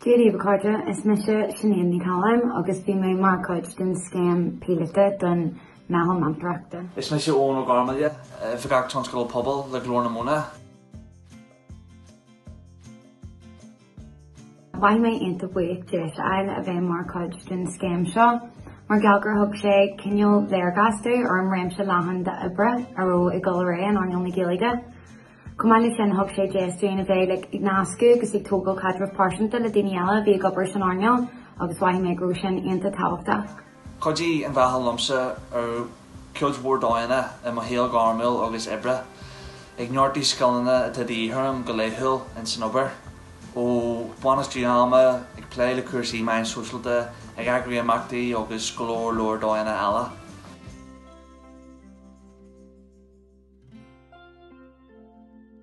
Gary Bacarja is Misha Shanini Column, August be my markage din scam pilota dun Mheitheal Meantóireachta. Is Misha Owen O'Garmalia, Vigak Tonskal Pobble, the Glorna Mona. Why may into week Jesh I'll have a markage din scam shaw. Margalgar Hogshay, Kinyol Lergaster, or Ramsha Lahan da Ibra, Aro Igolare and Arnold Gilliga. Kumali Shen Hogshay Jess doing a very like Ignasku, because he told Cadra Parson to the Daniela via Gubbers and Arnold, of his why make Roshan into Tavta. Koji and Mheitheal Lumsa or Kills War Diana and Mheitheal Garmil, August Ibra. Ignorti Scullina to the Herm Galehil and Snubber. O Buenos Giama, ik play the Cursi Mine Social de, ik agree Macti, August Galore Lord Diana Alla.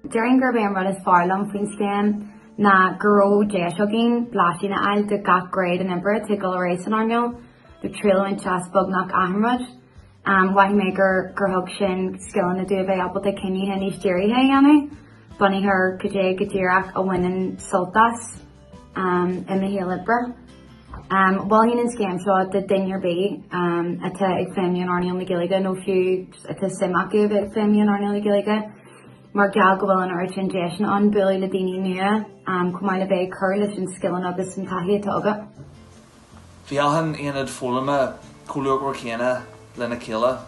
During Gerben Rudis Farlam, Queenscan, na Guru Jeshogin, Blashin Al de Gat Grade and Emperor, Tickle Race and Arno, the Trill and Chas Bugnock Ahmad, Wahmaker, Gerhogshin, Skill in the Duve, Apple de Kenny, Henny, Jerry, hey, Yanni, Bunny her, Kajay, Gatirak, a winning Sultas, in the Hilibra. While he in Scam shot the Dinner Bay, at a Femian Arnold McGilligan, no few at a Simaku of Femian Arnold McGilligan. Margal go an urchin jeshin on Billy Ladini Nua, Kumala Bay Curlish and Skill and August and Tahia Toga. Viahan Enid Fulama, Kulur Gorkena, Lena Killa,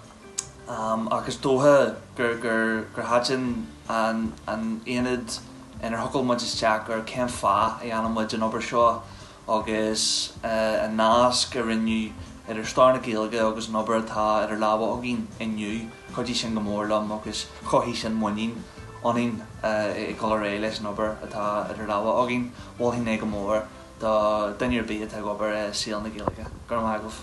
Akastoha, Gerhatchin, and Enid and her Huckle Mudges Jack or Ken Fa, Ayana Mudge and Obershaw, August, and Nask, a renew at her Starna Gilga, August Noberta, at her Lava Ogin, and you, Kodishan Gamorlam, August, Kohishan Monin. Onin coloré leis number atá at her lava agin, wall he negamore, the dinner be at over seal na gilga. Gurmagov.